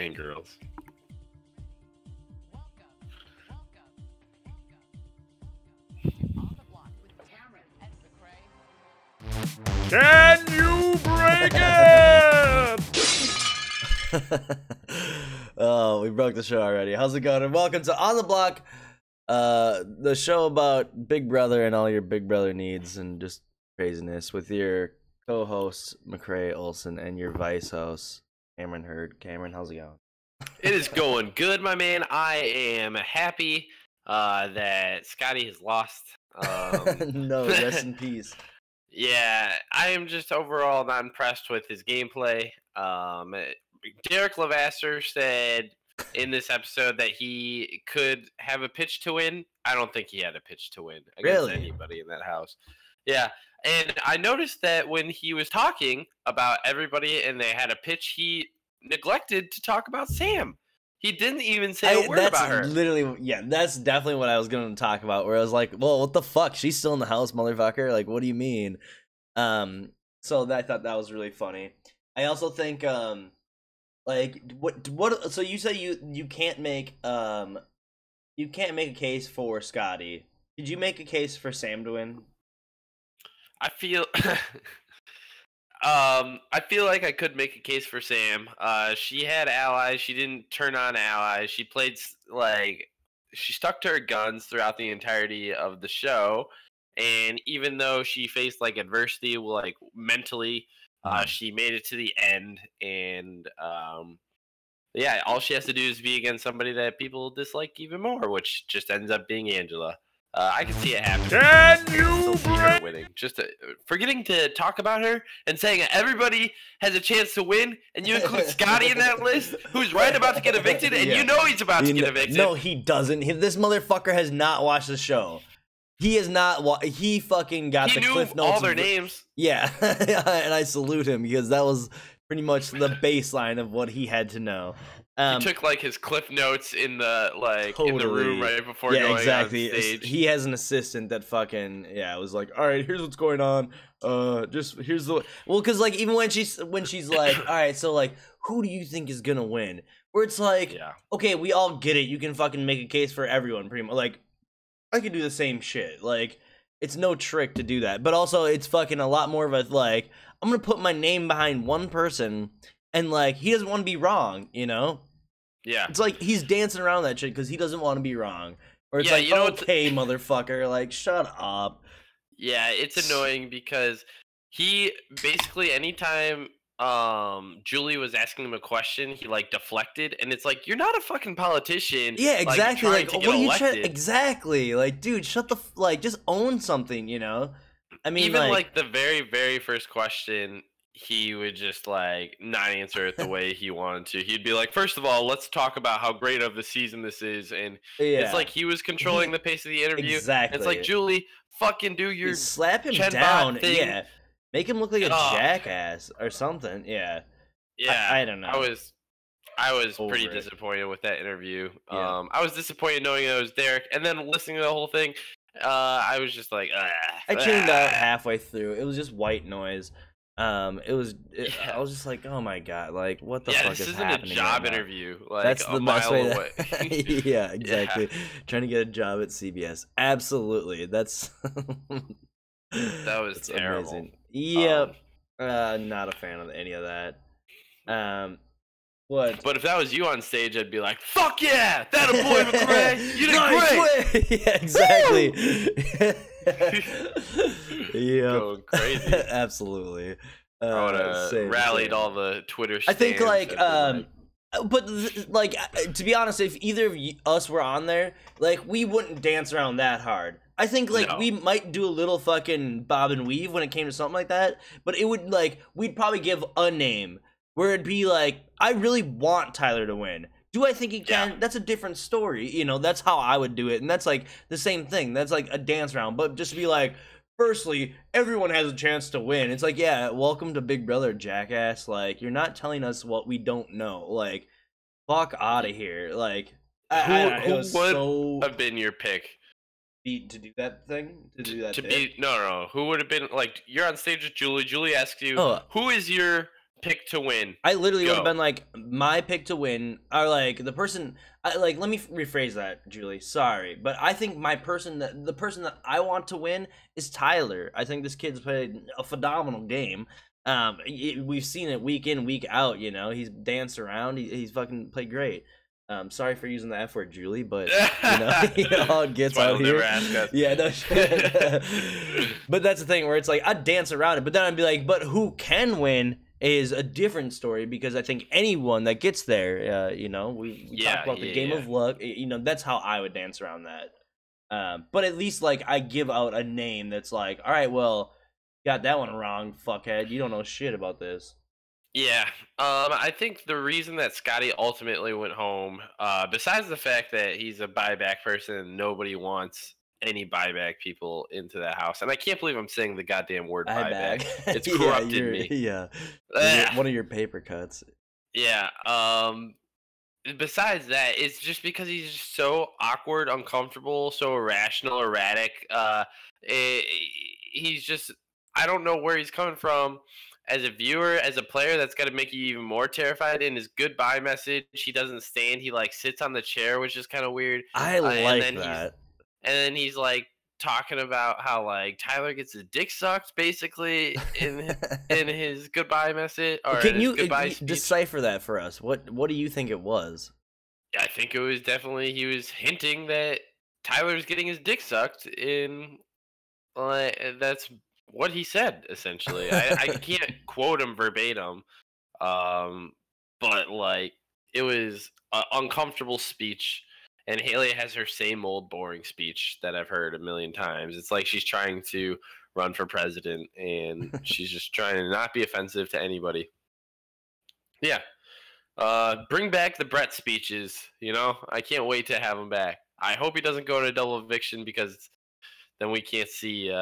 and girls. Can you break it? Oh, we broke the show already. How's it going? And welcome to On the Block, the show about Big Brother and all your Big Brother needs and just craziness with your co-hosts McCray Olson and your vice host Cameron Hurd. Cameron, how's it going? It is going good, my man. I am happy that Scotty has lost. No, rest in peace. Yeah, I am just overall not impressed with his gameplay. Derek Levasseur said in this episode that he could have a pitch to win. I don't think he had a pitch to win against anybody in that house. Yeah, and I noticed that when he was talking about everybody and they had a pitch, he neglected to talk about Sam. He didn't even say a word about her. That's definitely what I was going to talk about, where I was like, well, what the fuck? She's still in the house, motherfucker. Like, what do you mean? So I thought that was really funny. I also think, what, so you say you can't make a case for Scotty. Did you make a case for Sam to win? I feel I feel like I could make a case for Sam. She had allies. She didn't turn on allies. She played she stuck to her guns throughout the entirety of the show. And even though she faced adversity, mentally, she made it to the end. And yeah, all she has to do is be against somebody that people dislike even more, which just ends up being Angela. I can see it happening. Can you see her winning? Just forgetting to talk about her and saying everybody has a chance to win, and you include Scotty in that list, who's about to get evicted, and you know he's about to get evicted. No, he doesn't. This motherfucker has not watched the show. He has not. He fucking got the cliff notes. All their names. Yeah, and I salute him because that was pretty much the baseline of what he had to know. He took his cliff notes in the in the room right before going on stage. He has an assistant that fucking was like, all right, here's what's going on. Just here's the because even when she's like, all right, so who do you think is gonna win? Where it's okay, we all get it. You can fucking make a case for everyone, pretty much. I could do the same shit. It's no trick to do that, but also it's fucking a lot more of a I'm gonna put my name behind one person, and he doesn't want to be wrong, you know. Yeah, it's he's dancing around that shit because he doesn't want to be wrong. Or it's okay, motherfucker, shut up. Yeah, it's annoying because he basically anytime Julie was asking him a question, he deflected, and it's you're not a fucking politician. Yeah, exactly. What are you trying? Exactly. Dude, shut the just own something, you know. I mean, even the very, very first question, he would just not answer it the way he wanted to. He'd be like, first of all, let's talk about how great of the season this is. And it's he was controlling the pace of the interview. Exactly. It's Julie, fucking do your slap him down thing. Yeah. Make him look like a jackass or something. Yeah. Yeah. I don't know. I was pretty disappointed with that interview. Yeah. I was disappointed knowing it was Derek, and then listening to the whole thing, I was just I tuned out halfway through. It was just white noise. I was just oh my god, what the fuck is happening? This isn't a job interview. That's the best way away. Yeah, exactly. Yeah. Trying to get a job at CBS. Absolutely. That was terrible. Amazing. Yep. Not a fan of any of that. What? But if that was you on stage, I'd be like, "Fuck yeah, that a boy, McCray, you did great." Yeah, exactly. Yeah, going crazy. Absolutely. I would have rallied all the Twitter stands. I think but to be honest, if either of us were on there, we wouldn't dance around that hard. I think we might do a little fucking bob and weave when it came to something like that, but it would we'd probably give a name where it'd be I really want Tyler to win. Do I think he can? Yeah. That's a different story. You know, that's how I would do it. And that's the same thing. That's a dance round. But just to be firstly, everyone has a chance to win. It's yeah, welcome to Big Brother, jackass. You're not telling us what we don't know. Fuck out of here. Who would have been your pick? To do that thing? To do that No. Who would have been, you're on stage with Julie. Julie asks you, who is your pick to win. I literally would have been like, my pick to win, or like the person. Like, let me rephrase that, Julie. Sorry, but I think the person that I want to win is Tyler. I think this kid's played a phenomenal game. We've seen it week in, week out. You know, he's danced around. He's fucking played great. Sorry for using the F word, Julie, but you know how it gets out here. Never ask us. Yeah, no shit. But that's the thing where it's like I'd dance around it, but then I'd be like, but who can win is a different story, because I think anyone that gets there, you know, we talk about the game of luck. You know, that's how I would dance around that. But at least like I give out a name that's like, all right, well, got that one wrong, fuckhead. You don't know shit about this. Yeah, I think the reason that Scotty ultimately went home, besides the fact that he's a buyback person and nobody wants any buyback people into that house, and I can't believe I'm saying the goddamn word buyback. It's corrupted me. Yeah, one of your paper cuts. Yeah. Besides that, it's just because he's just so awkward, uncomfortable, so irrational, erratic. He's just, I don't know where he's coming from. As a viewer, as a player, that's got to make you even more terrified. In his goodbye message, he doesn't stand. He like sits on the chair, which is kind of weird. I like that. And then he's like talking about how like Tyler gets his dick sucked, basically in his goodbye message. Or can you decipher that for us? What do you think it was? I think it was definitely he was hinting that Tyler's getting his dick sucked. That's what he said, essentially. I can't quote him verbatim, but like it was an uncomfortable speech, and Haley has her same old boring speech that I've heard a million times. It's like she's trying to run for president, and she's just trying to not be offensive to anybody. Yeah. Bring back the Brett speeches, you know? I can't wait to have him back. I hope he doesn't go to double eviction, because then we can't see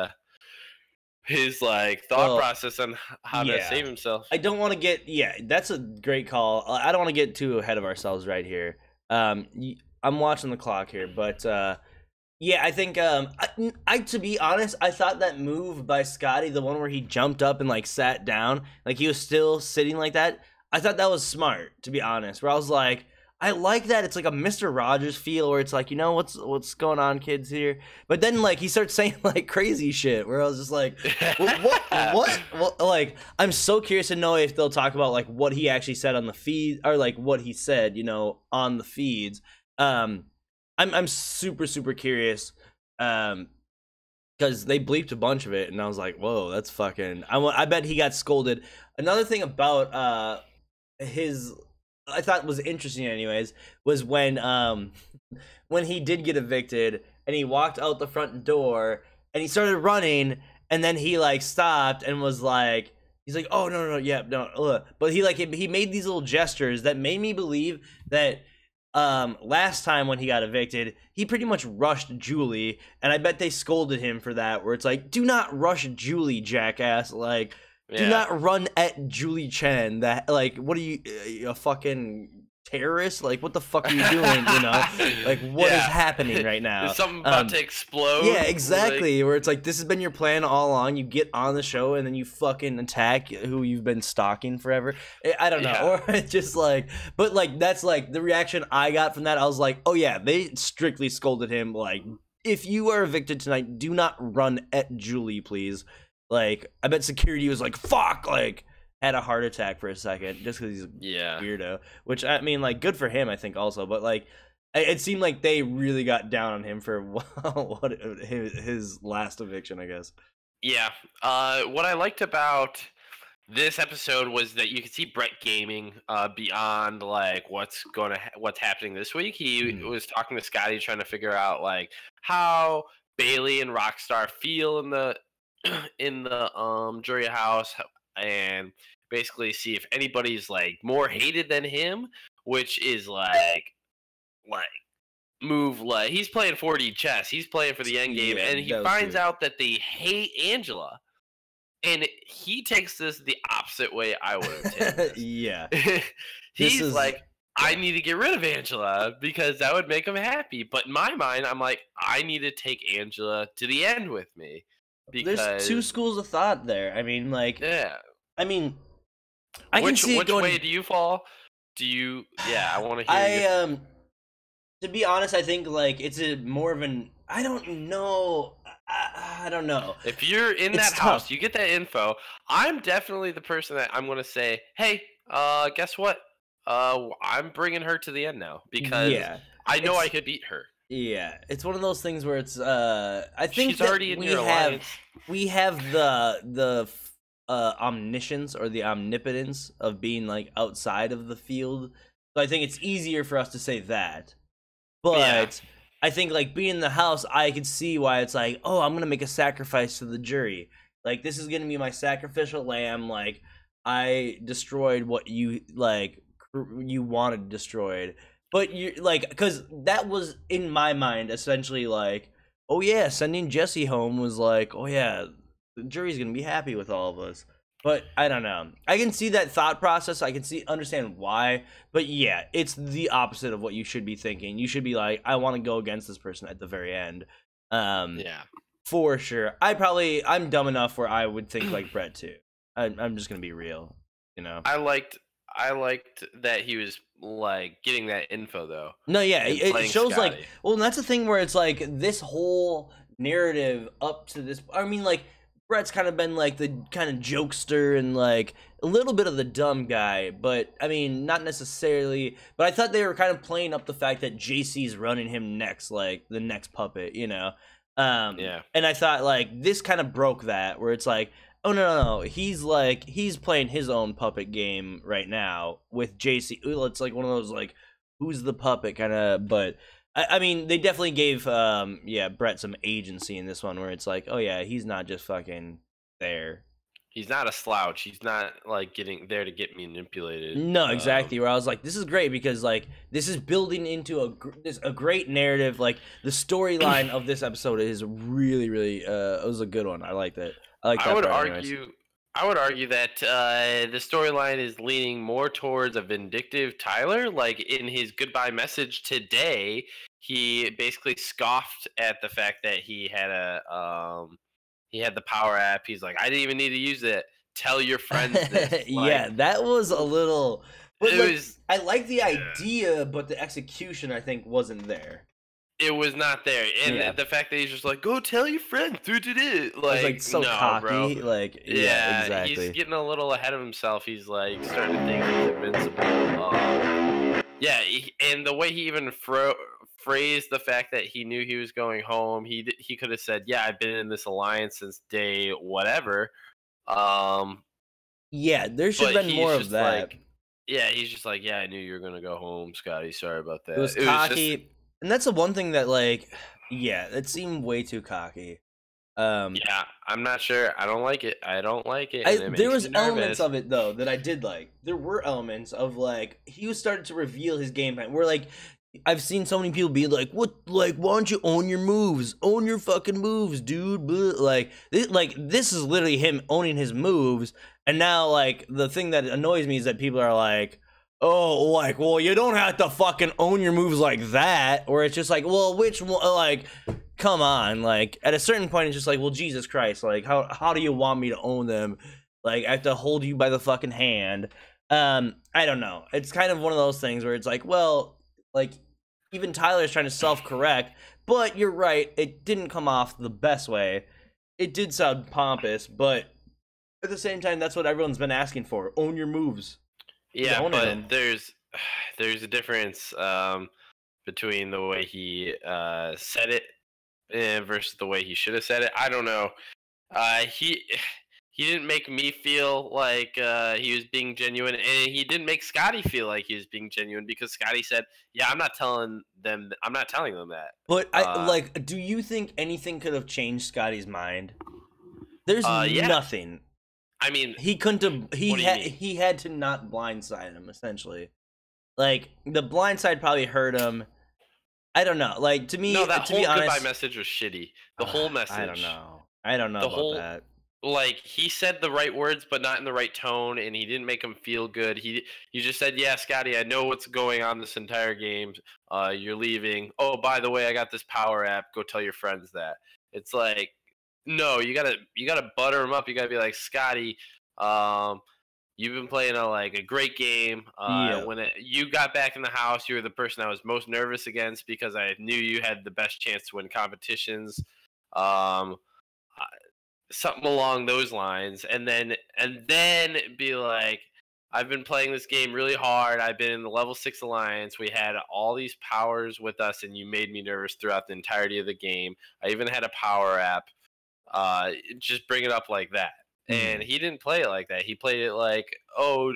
his like thought process on how to save himself. I don't want to get that's a great call. I don't want to get too ahead of ourselves right here. I'm watching the clock here, but I think I to be honest, I thought that move by Scotty, the one where he jumped up and like sat down, like he was still sitting like that, I thought that was smart, to be honest. Where I was like, I like that. It's like a Mr. Rogers feel, where it's like, you know, what's going on, kids here. But then like he starts saying like crazy shit, where I was just like, what? Like, I'm so curious to know if they'll talk about like what he actually said on the feed, or like what he said, you know, on the feeds. I'm super curious, because they bleeped a bunch of it, and I was like, whoa, that's fucking. I bet he got scolded. Another thing about his, I thought was interesting anyways, was when he did get evicted and he walked out the front door and he started running, and then he like stopped and was like, he's like, oh no, but he made these little gestures that made me believe that last time when he got evicted, he pretty much rushed Julie, and I bet they scolded him for that, where it's like, do not rush Julie, jackass. Like, do not run at Julie Chen. That, like, what are you, a fucking terrorist? Like, what the fuck are you doing, you know? Like, what is happening right now? Is something about to explode? Yeah, exactly. Like, where it's like, this has been your plan all along. You get on the show, and then you fucking attack who you've been stalking forever. I don't know. Yeah. Or it's just like, but like, that's like the reaction I got from that. I was like, oh yeah, they strictly scolded him. Like, if you are evicted tonight, do not run at Julie, please. Like, I bet security was like, fuck, like, had a heart attack for a second just because he's a weirdo. Which, I mean, like, good for him, I think, also. But, like, it seemed like they really got down on him for his last eviction, I guess. Yeah. What I liked about this episode was that you could see Brett gaming beyond, like, what's happening this week. He was talking to Scotty, trying to figure out, like, how Bailey and Rockstar feel in the jury house, and basically see if anybody's like more hated than him, which is like move, like he's playing 4D chess, he's playing for the end game, and he finds out that they hate Angela, and he takes this the opposite way I would have taken this. He's like, I need to get rid of Angela because that would make him happy, but in my mind I'm like, I need to take Angela to the end with me. Because there's two schools of thought there. I mean, like, I mean, I can see which way do you fall? Do you? Yeah, I want to hear you. To be honest, I think like it's a more of an. I don't know. I don't know. If you're in It's that house, tough. you get that info. I'm definitely the person that I'm going to say, hey, guess what? I'm bringing her to the end now because Yeah, I know I it's could beat her. yeah. It's one of those things where it's. I think She's that already in your alliance. we have the omniscience or the omnipotence of being like outside of the field. So I think it's easier for us to say that. Yeah, But I think like being in the house, I could see why it's like, oh, I'm gonna make a sacrifice to the jury. Like this is gonna be my sacrificial lamb. Like I destroyed what you like you wanted destroyed, but you like because that was in my mind essentially like, oh yeah, sending Jesse home was like, oh yeah, the jury's gonna be happy with all of us. But I don't know. I can see that thought process. I can understand why. But yeah, it's the opposite of what you should be thinking. You should be like, I want to go against this person at the very end. yeah. For sure. I'm dumb enough where I would think like Brett too. I'm just gonna be real, you know. I liked that he was like getting that info though No, yeah, and it playing shows like, Scotty. well, and that's the thing where it's like this whole narrative up to this. I mean, like Brett's kind of been like the kind of jokester and like a little bit of the dumb guy, but I mean, not necessarily. But I thought they were kind of playing up the fact that JC's running him next, like the next puppet, you know. Yeah. And I thought like this kind of broke that, where it's like, oh no, he's playing his own puppet game right now with JC. It's like one of those like who's the puppet kind of, but I mean they definitely gave Brett some agency in this one where it's like, oh yeah, he's not just fucking there. He's not a slouch. He's not like getting there to get manipulated. No, exactly. Where I was like, this is great because like this is building into a great narrative. Like the storyline of this episode is really it was a good one. I liked it. I like that part. I would argue that the storyline is leaning more towards a vindictive Tyler. Like in his goodbye message today, he basically scoffed at the fact that he had the power app. He's like, I didn't even need to use it. Tell your friends this. Yeah, that was a little. But it like, was. I like the idea, but the execution I think wasn't there. It was not there, and the fact that he's just like, "Go tell your friends," like so no, cocky, bro. like yeah, exactly. He's getting a little ahead of himself. He's like starting to think he's invincible. And the way he even phrased the fact that he knew he was going home, he could have said, "Yeah, I've been in this alliance since day whatever." Yeah, there should have been more of that. Like, yeah, he's just like, "Yeah, I knew you were gonna go home, Scotty. Sorry about that." It was cocky. And that's the one thing that, like, yeah, it seemed way too cocky. Yeah, I'm not sure. I don't like it. There was elements of it though that I did like. There were elements of like he was starting to reveal his game plan. Where like I've seen so many people be like, "What? Like, why don't you own your moves? Own your fucking moves, dude!" Like this is literally him owning his moves. And now, like, the thing that annoys me is that people are like, oh, like, well, you don't have to fucking own your moves like that. Or it's just like, well, which one? Like, come on. Like, at a certain point, it's just like, well, Jesus Christ. Like, how do you want me to own them? Like, I have to hold you by the fucking hand. I don't know. It's kind of one of those things where it's like, well, like, even Tyler's trying to self-correct. But you're right. It didn't come off the best way. It did sound pompous, but at the same time, that's what everyone's been asking for. Own your moves. Yeah, but there's a difference between the way he said it versus the way he should have said it. I don't know. He didn't make me feel like he was being genuine, and he didn't make Scotty feel like he was being genuine because Scotty said, "Yeah, I'm not telling them that." But do you think anything could have changed Scotty's mind? There's nothing. I mean, he couldn't have. He had to not blindside him. Essentially, like the blindside probably hurt him. I don't know. Like to me, no, that to whole be honest, goodbye message was shitty. The whole message. I don't know about that. Like he said the right words, but not in the right tone, and he didn't make him feel good. He just said, "Yeah, Scotty, I know what's going on this entire game. You're leaving. Oh, by the way, I got this power app. Go tell your friends that." It's like, no, you gotta butter him up. You gotta be like, Scotty, You've been playing a great game. Yeah. When you got back in the house, you were the person I was most nervous against because I knew you had the best chance to win competitions. Um, Something along those lines, and then be like, I've been playing this game really hard. I've been in the level 6 alliance. We had all these powers with us, and you made me nervous throughout the entirety of the game. I even had a power app. Just bring it up like that. And he didn't play it like that. He played it like, oh,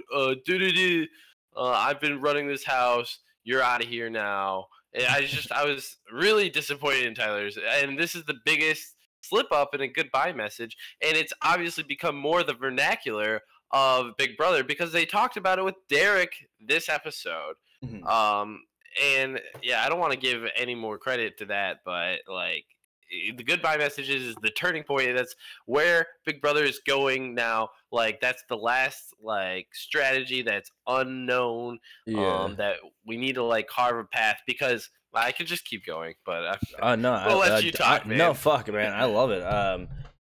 I've been running this house. You're out of here now. And I was really disappointed in Tyler's. And this is the biggest slip up and a goodbye message. And it's obviously become more the vernacular of Big Brother because they talked about it with Derek this episode. And yeah, I don't want to give any more credit to that, but like, the goodbye message is the turning point. That's where Big Brother is going now. Like, that's the last like strategy that's unknown. That we need to like carve a path, because I could just keep going, but no, I'll let you talk, man. No, fuck, man, I love it.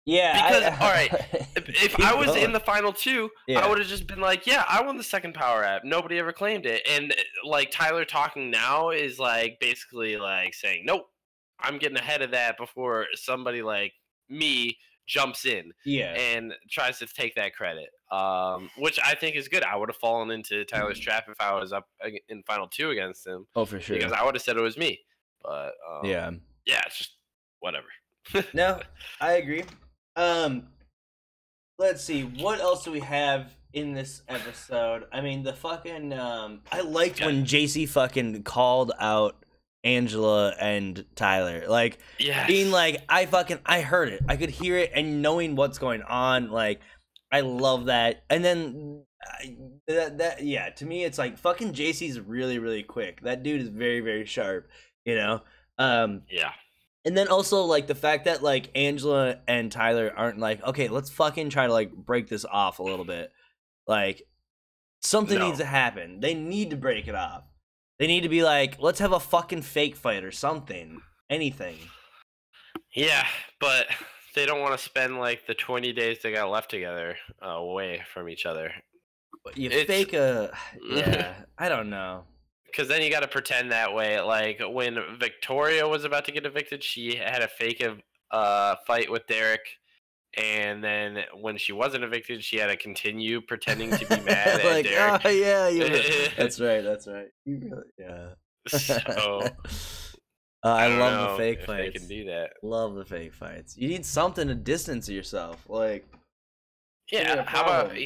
Yeah, because all right, if I was in the final 2, Yeah. I would have just been like, yeah, I won the second power app. Nobody ever claimed it. And like Tyler talking now is like basically like saying, nope, I'm getting ahead of that before somebody like me jumps in and tries to take that credit, which I think is good. I would have fallen into Tyler's trap if I was up in final 2 against him. Oh, for sure. Because I would have said it was me. But yeah, it's just whatever. No, I agree. Let's see, what else do we have in this episode? I mean, the fucking I liked when JC fucking called out Angela and Tyler, like, being like, I heard it, I could hear it, and knowing what's going on, like, I love that. And then that yeah, to me it's like fucking JC's really, really quick. That dude is very, very sharp, you know. Yeah. And then also, like, the fact that, like, Angela and Tyler aren't like, okay, let's fucking try to, like, break this off a little bit. Like, something needs to happen. They need to break it off. They need to be like, let's have a fucking fake fight or something. Anything. Yeah, but they don't want to spend, like, the 20 days they got left together away from each other. Fake a... Yeah, I don't know. Because then you got to pretend that way. Like, when Victoria was about to get evicted, she had a fake fight with Derek. And then when she wasn't evicted, she had to continue pretending to be mad like, at Derek. Oh, yeah. That's right. You really, yeah. So... I love the fake fights. They can do that. Love the fake fights. You need something to distance yourself. Like... Yeah, how about...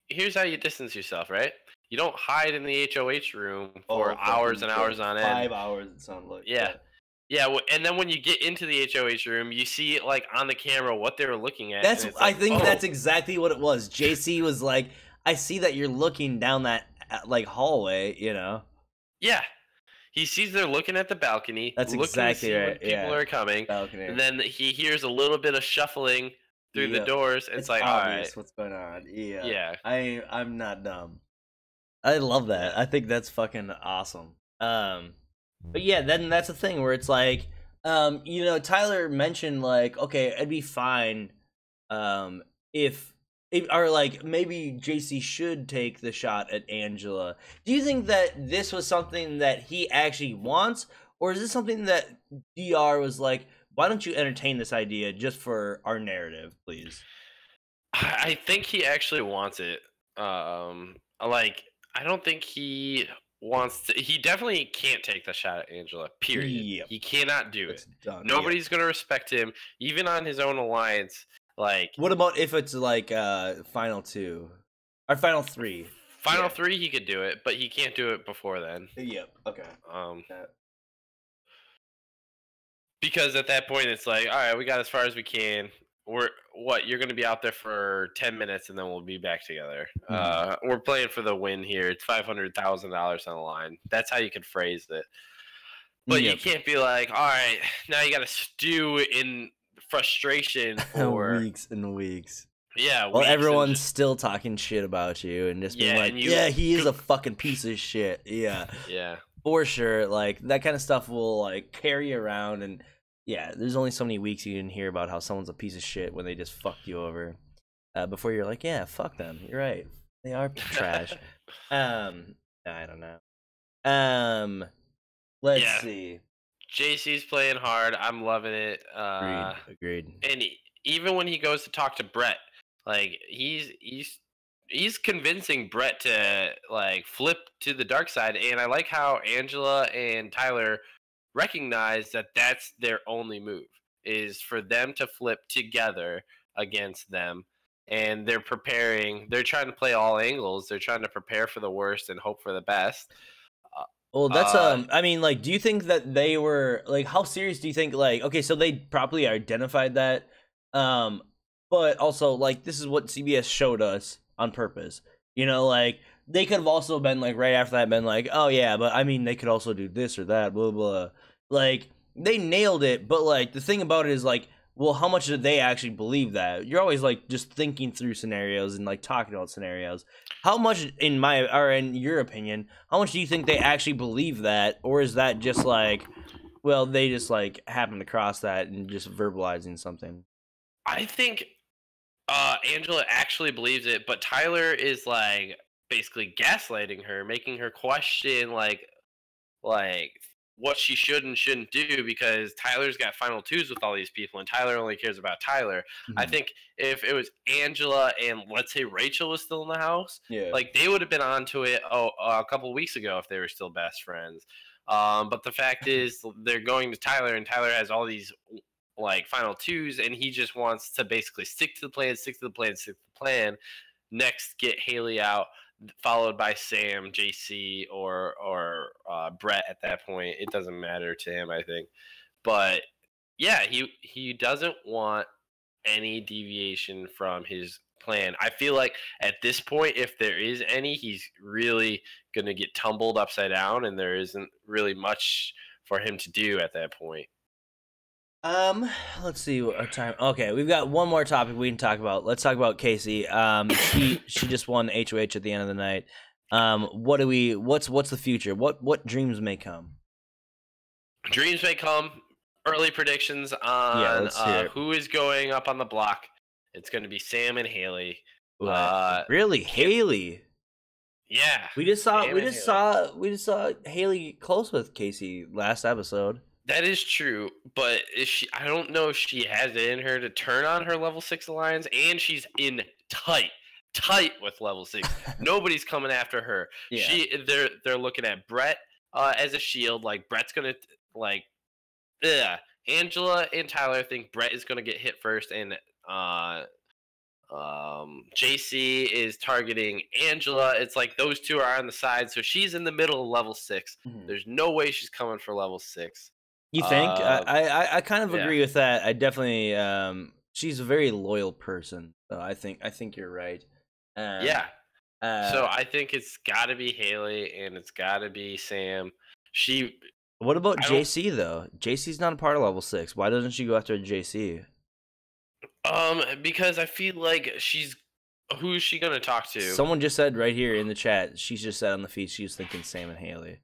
Here's how you distance yourself, right? You don't hide in the HOH room for hours and hours on end. 5 hours, it sounds like. Yeah. And then when you get into the HOH room, you see, like, on the camera what they were looking at. I think that's exactly what it was. JC was like, I see that you're looking down that, like, hallway, you know? Yeah. He sees they're looking at the balcony. That's exactly right. People are coming. Balcony. And then he hears a little bit of shuffling through the doors. It's like, all right. What's going on? Yeah. I'm not dumb. I love that. I think that's fucking awesome. But yeah, then that's the thing where it's like, you know, Tyler mentioned, like, okay, it'd be fine, if or like maybe JC should take the shot at Angela. Do you think that this was something that he actually wants, or is this something that DR was like, why don't you entertain this idea just for our narrative, please? I think he actually wants it. Like, I don't think he wants to. He definitely can't take the shot at Angela, period. Yep. He cannot do it. Done. Nobody's going to respect him, even on his own alliance. Like, what about if it's like final 2 or final 3? Final 3, he could do it, but he can't do it before then. Yep. Okay. Because at that point, it's like, all right, we got as far as we can. You're going to be out there for 10 minutes and then we'll be back together. We're playing for the win here. It's $500,000 on the line. That's how you can phrase it. But you can't be like, all right, now you got to stew in frustration for weeks and weeks. Yeah. Well, everyone's still talking shit about you and just being like, he is a fucking piece of shit. Yeah. Yeah. For sure. Like, that kind of stuff will, like, carry around. And yeah, there's only so many weeks you can hear about how someone's a piece of shit when they just fucked you over. Before you're like, yeah, fuck them. You're right. They are trash. I don't know. Let's Yeah, see. JC's playing hard. I'm loving it. Agreed. And even when he goes to talk to Brett, like he's convincing Brett to like flip to the dark side. And I like how Angela and Tyler recognize that that's their only move is for them to flip together against them. And they're preparing. They're trying to play all angles. They're trying to prepare for the worst and hope for the best. Well, that's Uh, I mean, like, do you think that they were like, how serious do you think? Like, okay, so they probably identified that, um, but also like this is what CBS showed us on purpose. You know, like they could have also been like right after that, been like, oh yeah, but I mean, they could also do this or that, blah blah. Like they nailed it, but like the thing about it is like, well, how much did they actually believe that? You're always like just thinking through scenarios and like talking about scenarios. How much, in my or in your opinion, how much do you think they actually believe that, or is that just like, well, they just like happened to cross that and just verbalizing something? I think Angela actually believes it, but Tyler is like basically gaslighting her, making her question like what she should and shouldn't do because Tyler's got final twos with all these people and Tyler only cares about Tyler. I Mm-hmm. think if it was Angela and let's say Rachel was still in the house, Yeah. like they would have been onto it a couple weeks ago if they were still best friends. But the fact is they're going to Tyler and Tyler has all these like final twos and he just wants to basically stick to the plan, stick to the plan, stick to the plan. Next, get Haley out, followed by Sam, JC, or Brett. At that point, it doesn't matter to him, I think. But yeah, he doesn't want any deviation from his plan. I feel like at this point, if there is any, he's really gonna get tumbled upside down, and there isn't really much for him to do at that point. Um, let's see what our time. Okay, we've got one more topic we can talk about. Let's talk about Casey. She just won HOH at the end of the night. What do we? What's the future? What dreams may come? Dreams may come. Early predictions Yeah, on let's hear it. who is going up on the block. It's going to be Sam and Haley. What? Really, Can't, Haley? yeah, We just saw Sam we and just Haley. saw we just saw Haley close with Casey last episode. That is true, but is she? I don't know if she has it in her to turn on her level 6 alliance, and she's in tight with level 6. Nobody's coming after her. Yeah. They're looking at Brett as a shield. Like Brett's gonna like. Yeah, Angela and Tyler think Brett is gonna get hit first, and JC is targeting Angela. It's like those two are on the side, so she's in the middle of level 6. Mhm. There's no way she's coming for level 6. You think? Uh, I kind of yeah, agree with that. I definitely she's a very loyal person. So I think you're right. Um yeah. So uh I think it's got to be Haley and it's got to be Sam. She, what about I don't, JC though? JC's not a part of level 6. Why doesn't she go after JC? because I feel like who is she gonna talk to? Someone just said right here in the chat, she's just said on the feed she was thinking Sam and Haley.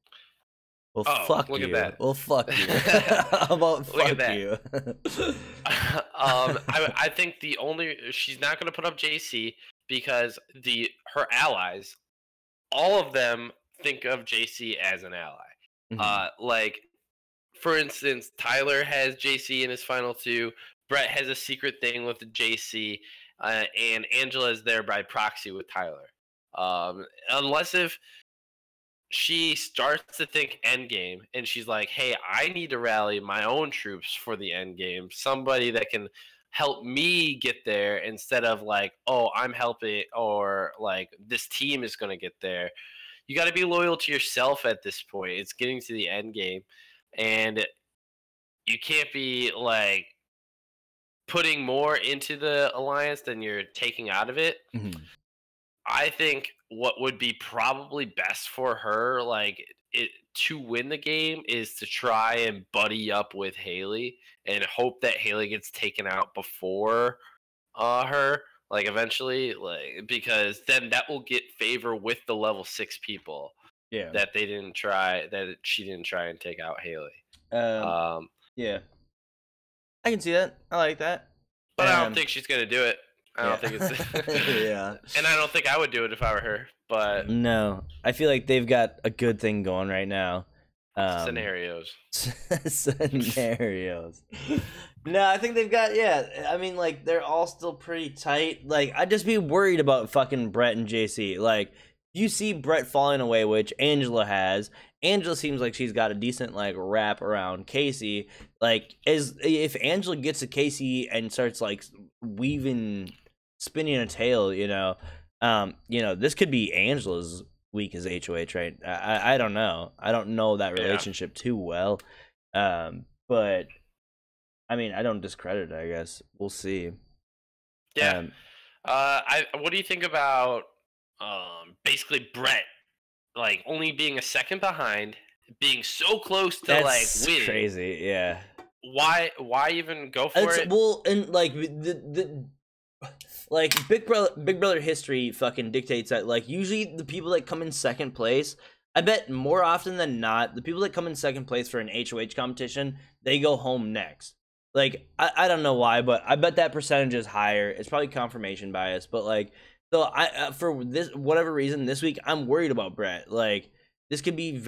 Well, Oh, fuck look at you. that. Well, fuck you. How about Look at fuck that. you? I think she's not gonna put up JC because her allies, all of them think of JC as an ally. Mhm. Like for instance, Tyler has JC in his final two. Brett has a secret thing with JC, and Angela is there by proxy with Tyler. Unless if she starts to think endgame and she's like, "Hey, I need to rally my own troops for the endgame. Somebody that can help me get there instead of like, oh, I'm helping or like this team is going to get there." You got to be loyal to yourself at this point. It's getting to the end game, and you can't be like putting more into the alliance than you're taking out of it. Mhm. I think what would be probably best for her, like it to win the game, is to try and buddy up with Haley and hope that Haley gets taken out before her, like eventually, like because then that will get favor with the level 6 people Yeah. that she didn't try and take out Haley. Um. Um, Yeah. I can see that. I like that. but I don't think she's gonna do it. I don't think it's yeah. And I don't think I would do it if I were her, but no, I feel like they've got a good thing going right now. Scenarios. Scenarios. No, I think they've got, I mean, like, they're all still pretty tight. Like, I'd just be worried about fucking Brett and JC. Like, you see Brett falling away, which Angela has. Angela seems like she's got a decent, like, wrap around Casey. Like, if Angela gets to Casey and starts, like, spinning a tail, this could be Angela's week as HOH, right? I don't know. I don't know that relationship too well. But I mean, I don't discredit it, I guess. We'll see. Yeah. What do you think about basically Brett like only being a second behind, being so close to That's like winning? Crazy, yeah. Why even go for it? Well, and like the like Big Brother history fucking dictates that like usually the people that come in second place, I bet more often than not, the people that come in second place for an HOH competition, they go home next. Like I don't know why, but I bet that percentage is higher. It's probably confirmation bias, but like so I for this whatever reason this week I'm worried about Brett. Like this could be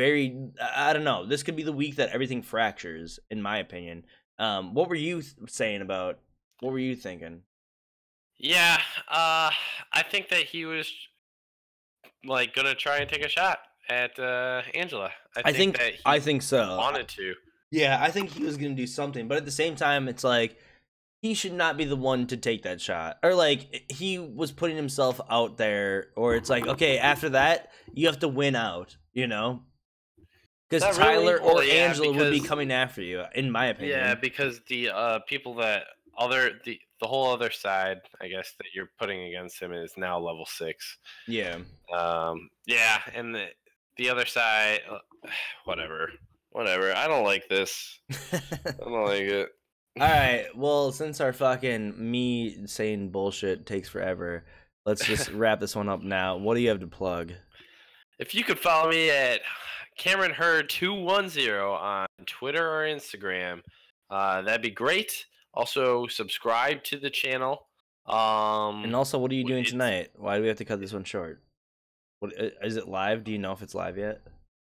I don't know. This could be the week that everything fractures, in my opinion. What were you saying about? What were you thinking? Yeah, I think that he was like gonna try and take a shot at Angela. I think so. Wanted to. Yeah, I think he was gonna do something, but at the same time, it's like he should not be the one to take that shot, or like he was putting himself out there, or it's like okay, after that you have to win out, because Tyler or Angela would be coming after you, in my opinion. Yeah, because the people that the whole other side, I guess, that you're putting against him is now level 6. Yeah. Yeah, and the other side, whatever. I don't like this. I don't like it. All right. Well, since our fucking me saying bullshit takes forever, let's just wrap this one up now. What do you have to plug? If you could follow me at Cameron Hurd 210 on Twitter or Instagram, that'd be great. Also, subscribe to the channel. And also, what are you doing tonight? Why do we have to cut this one short? What is it live? Do you know if it's live yet?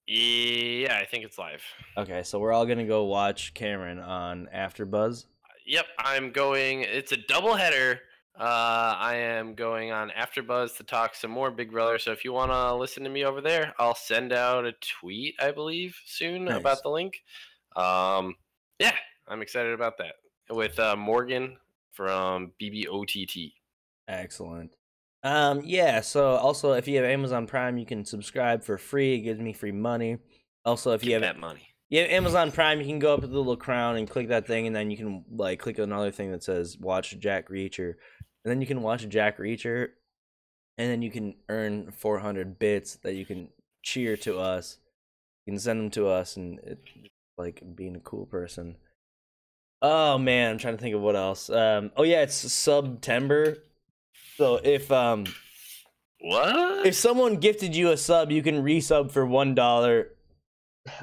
Yeah, I think it's live. Okay, so we're all gonna go watch Cameron on AfterBuzz. Yep, I'm going. It's a doubleheader. I am going on AfterBuzz to talk some more Big Brother. So if you want to listen to me over there, I'll send out a tweet, I believe, soon about the link. Yeah, I'm excited about that with Morgan from BBOTT. Excellent. Yeah, so also if you have Amazon Prime, you can subscribe for free. It gives me free money. Also, if you have that money. You have Amazon Prime, you can go up to the little crown and click that thing, and then you can like click another thing that says watch Jack Reacher. And then you can watch Jack Reacher, and then you can earn 400 bits that you can cheer to us. You can send them to us, and it's like being a cool person. Oh man, I'm trying to think of what else. Oh yeah, it's September. So if what? If someone gifted you a sub, you can resub for $1.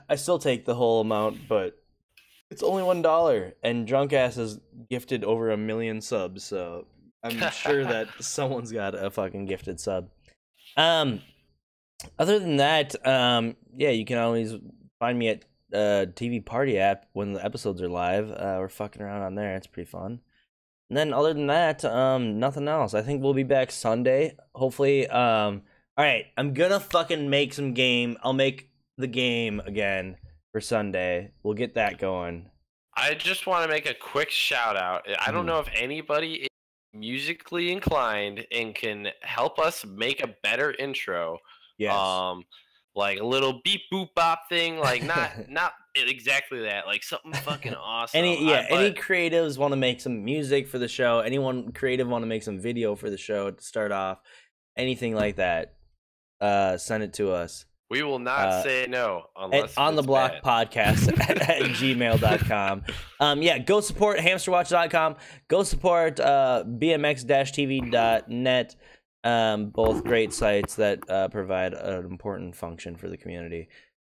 I still take the whole amount, but it's only $1. And Drunk Ass has gifted over 1 million subs, so I'm sure that someone's got a fucking gifted sub. Other than that, yeah, you can always find me at TV Party app when the episodes are live. We're fucking around on there. It's pretty fun. And then other than that, nothing else. I think we'll be back Sunday, hopefully. All right, I'm gonna fucking make some game. I'll make the game again for Sunday. We'll get that going. I just want to make a quick shout out. I don't know if anybody is musically inclined and can help us make a better intro. Yes. Like a little beep boop bop thing, like not exactly that, like something fucking awesome. Any creatives want to make some music for the show? Anyone creative want to make some video for the show to start off? Anything like that? Send it to us. We will not say no unless on the block podcast at gmail.com. Yeah, go support hamsterwatch.com. Go support bmx-tv.net. Both great sites that provide an important function for the community.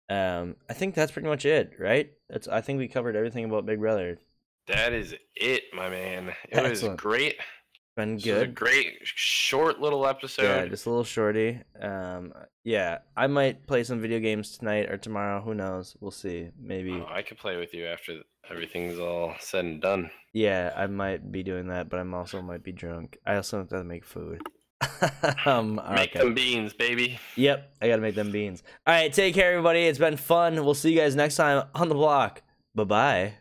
I think that's pretty much it, right? I think we covered everything about Big Brother. That is it, my man. It was great. Been This good. was a great short little episode. Yeah, just a little shorty. Yeah, I might play some video games tonight or tomorrow. Who knows? We'll see. Maybe. I could play with you after everything's all said and done. Yeah, I might be doing that, but I'm also might be drunk. I also have to make food. Make them beans, baby. Yep, I gotta make them beans. All right, take care, everybody. It's been fun. We'll see you guys next time on the block. Bye-bye.